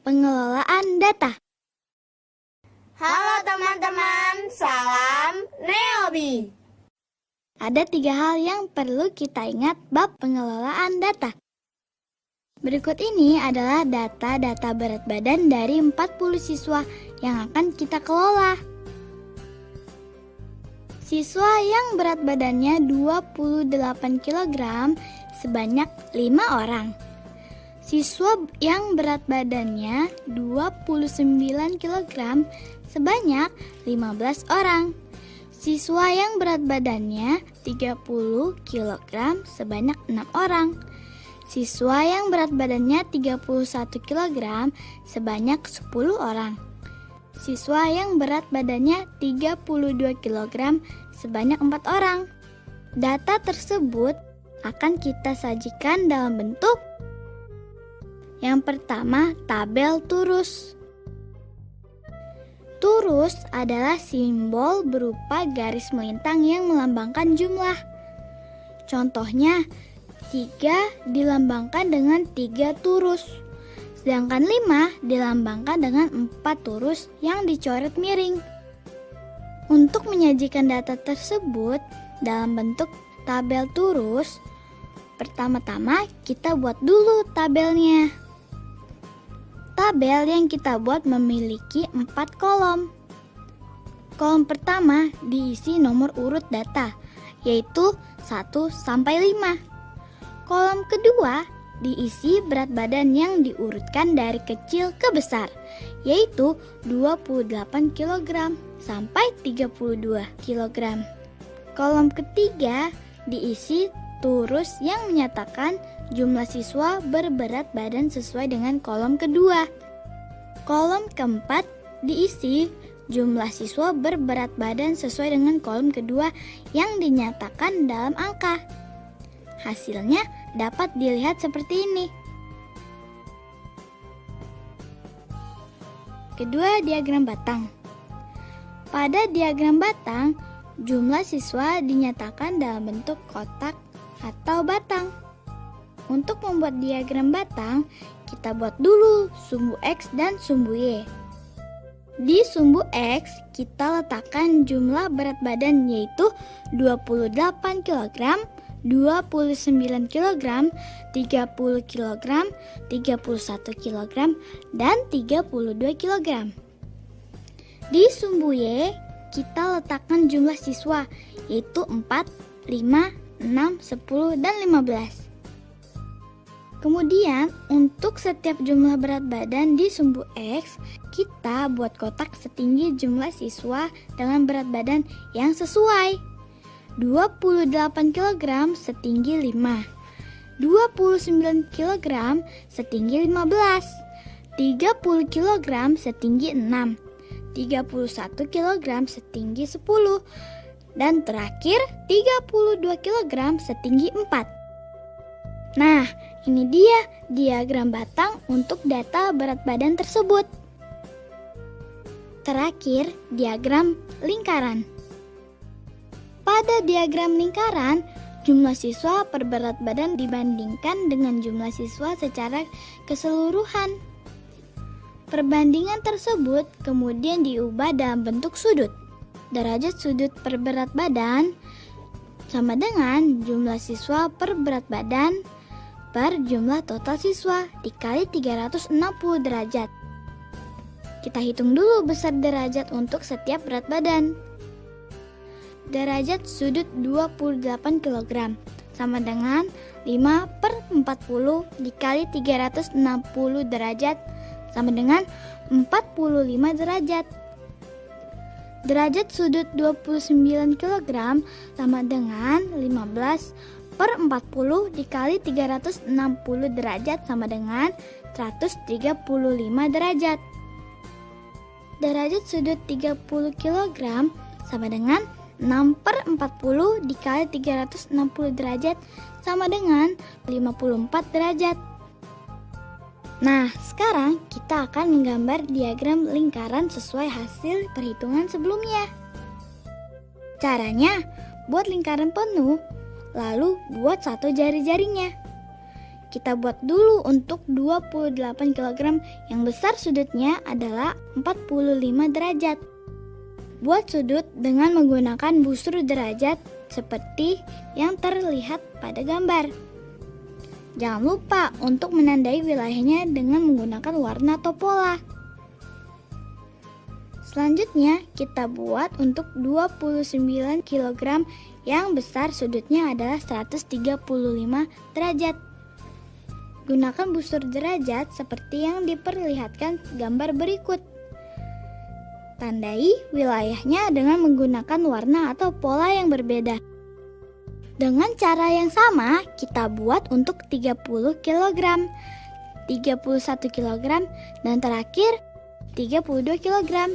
pengelolaan data. Halo teman-teman, salam Neobi. Ada 3 hal yang perlu kita ingat bab pengelolaan data. Berikut ini adalah data-data berat badan dari 40 siswa yang akan kita kelola. Siswa yang berat badannya 28 kg sebanyak 5 orang. Siswa yang berat badannya 29 kg sebanyak 15 orang. Siswa yang berat badannya 30 kg sebanyak 6 orang. Siswa yang berat badannya 31 kg sebanyak 10 orang. Siswa yang berat badannya 32 kg sebanyak 4 orang. Data tersebut akan kita sajikan dalam bentuk yang pertama, tabel turus. Turus adalah simbol berupa garis melintang yang melambangkan jumlah. Contohnya, 3 dilambangkan dengan 3 turus. Sedangkan 5 dilambangkan dengan 4 turus yang dicoret miring. Untuk menyajikan data tersebut dalam bentuk tabel turus, pertama-tama kita buat dulu tabelnya. Tabel yang kita buat memiliki 4 kolom. Kolom pertama diisi nomor urut data, yaitu 1 sampai 5. Kolom kedua diisi berat badan yang diurutkan dari kecil ke besar, yaitu 28 kg sampai 32 kg. Kolom ketiga diisi turus yang menyatakan jumlah siswa berberat badan sesuai dengan kolom kedua. Kolom keempat diisi jumlah siswa berberat badan sesuai dengan kolom kedua yang dinyatakan dalam angka. Hasilnya dapat dilihat seperti ini. Kedua, diagram batang. Pada diagram batang, jumlah siswa dinyatakan dalam bentuk kotak atau batang. Untuk membuat diagram batang, kita buat dulu sumbu X dan sumbu Y. Di sumbu X, kita letakkan jumlah berat badan yaitu 28 kg, 29 kg, 30 kg, 31 kg, dan 32 kg. Di sumbu Y, kita letakkan jumlah siswa yaitu 4, 5, 6, 10, dan 15. Kemudian, untuk setiap jumlah berat badan di sumbu X, kita buat kotak setinggi jumlah siswa dengan berat badan yang sesuai. 28 kg setinggi 5, 29 kg setinggi 15, 30 kg setinggi 6, 31 kg setinggi 10, dan terakhir 32 kg setinggi 4. Nah, ini dia diagram batang untuk data berat badan tersebut. Terakhir, diagram lingkaran. Pada diagram lingkaran, jumlah siswa per berat badan dibandingkan dengan jumlah siswa secara keseluruhan. Perbandingan tersebut kemudian diubah dalam bentuk sudut. Derajat sudut per berat badan sama dengan jumlah siswa per berat badan per jumlah total siswa dikali 360 derajat. Kita hitung dulu besar derajat untuk setiap berat badan. Derajat sudut 28 kg sama dengan 5 per 40 dikali 360 derajat sama dengan 45 derajat. Derajat sudut 29 kg sama dengan 15 per 40 dikali 360 derajat sama dengan 135 derajat. Derajat sudut 30 kg sama dengan 6 per 40 dikali 360 derajat sama dengan 54 derajat. Nah, sekarang kita akan menggambar diagram lingkaran sesuai hasil perhitungan sebelumnya. Caranya, buat lingkaran penuh, lalu buat satu jari-jarinya. kita buat dulu untuk 28 kg yang besar sudutnya adalah 45 derajat. Buat sudut dengan menggunakan busur derajat seperti yang terlihat pada gambar. Jangan lupa untuk menandai wilayahnya dengan menggunakan warna atau pola. Selanjutnya kita buat untuk 29 kg yang besar sudutnya adalah 135 derajat. Gunakan busur derajat seperti yang diperlihatkan gambar berikut. Tandai wilayahnya dengan menggunakan warna atau pola yang berbeda. Dengan cara yang sama, kita buat untuk 30 kg, 31 kg, dan terakhir 32 kg.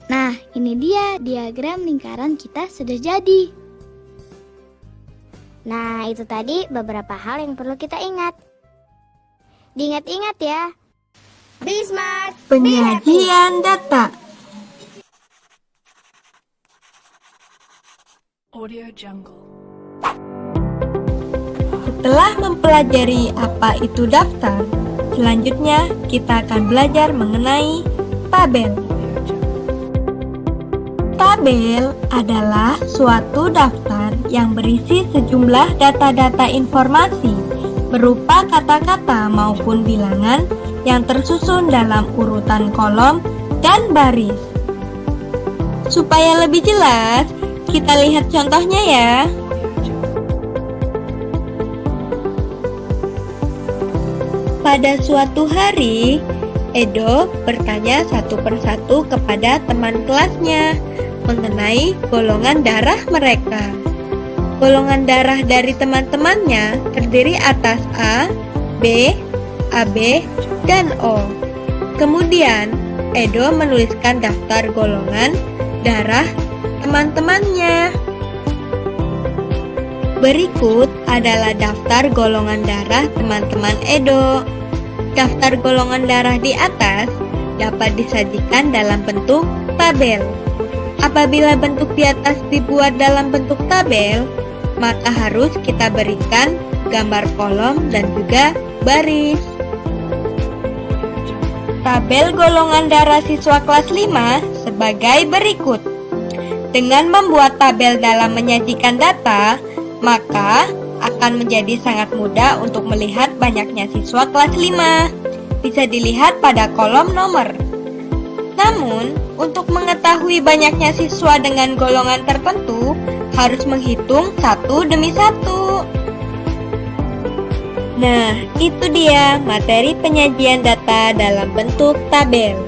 Nah, ini dia diagram lingkaran kita sudah jadi. Nah, itu tadi beberapa hal yang perlu kita ingat. Diingat-ingat ya. Be smart, Penyajian data. Audio Jungle. Setelah mempelajari apa itu daftar, selanjutnya kita akan belajar mengenai tabel. Tabel adalah suatu daftar yang berisi sejumlah data-data informasi berupa kata-kata maupun bilangan yang tersusun dalam urutan kolom dan baris. Supaya lebih jelas, kita lihat contohnya ya. Pada suatu hari, Edo bertanya satu persatu kepada teman kelasnya mengenai golongan darah mereka. Golongan darah dari teman-temannya terdiri atas A, B, AB, dan O. Kemudian, Edo menuliskan daftar golongan darah teman-temannya. Berikut adalah daftar golongan darah teman-teman Edo. Daftar golongan darah di atas dapat disajikan dalam bentuk tabel. Apabila bentuk di atas dibuat dalam bentuk tabel, maka harus kita berikan gambar kolom dan juga baris. Tabel golongan darah siswa kelas 5 sebagai berikut. Dengan membuat tabel dalam menyajikan data, maka akan menjadi sangat mudah untuk melihat banyaknya siswa kelas 5. Bisa dilihat pada kolom nomor. Namun, untuk mengetahui banyaknya siswa dengan golongan tertentu, harus menghitung satu demi satu. Nah, itu dia materi penyajian data dalam bentuk tabel.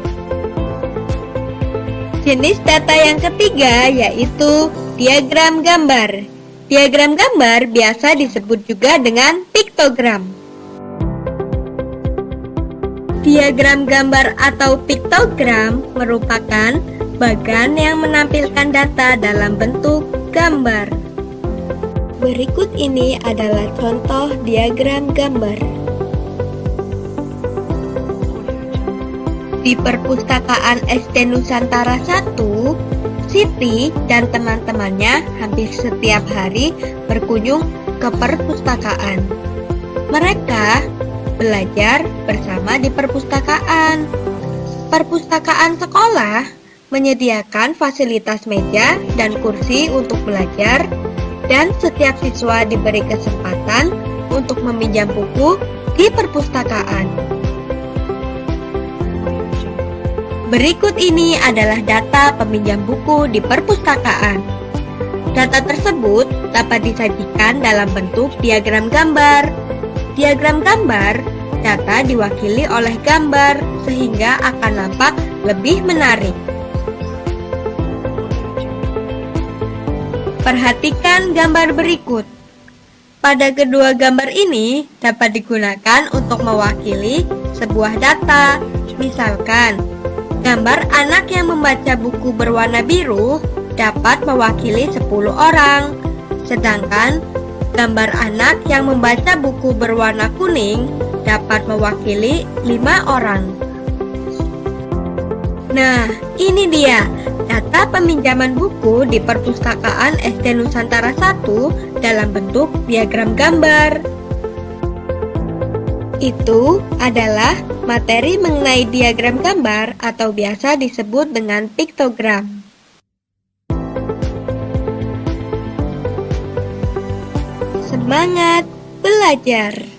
Jenis data yang ketiga yaitu diagram gambar. Diagram gambar biasa disebut juga dengan piktogram. Diagram gambar atau piktogram merupakan bagan yang menampilkan data dalam bentuk gambar. Berikut ini adalah contoh diagram gambar. Di perpustakaan SD Nusantara 1, Siti dan teman-temannya hampir setiap hari berkunjung ke perpustakaan. Mereka belajar bersama di perpustakaan. Perpustakaan sekolah menyediakan fasilitas meja dan kursi untuk belajar, dan setiap siswa diberi kesempatan untuk meminjam buku di perpustakaan. Berikut ini adalah data peminjam buku di perpustakaan. Data tersebut dapat disajikan dalam bentuk diagram gambar. Diagram gambar, data diwakili oleh gambar sehingga akan nampak lebih menarik. Perhatikan gambar berikut. Pada kedua gambar ini dapat digunakan untuk mewakili sebuah data. Misalkan, gambar anak yang membaca buku berwarna biru dapat mewakili 10 orang. Sedangkan gambar anak yang membaca buku berwarna kuning dapat mewakili 5 orang. Nah, ini dia data peminjaman buku di perpustakaan SD Nusantara 1 dalam bentuk diagram gambar. Itu adalah materi mengenai diagram gambar atau biasa disebut dengan piktogram. Semangat belajar!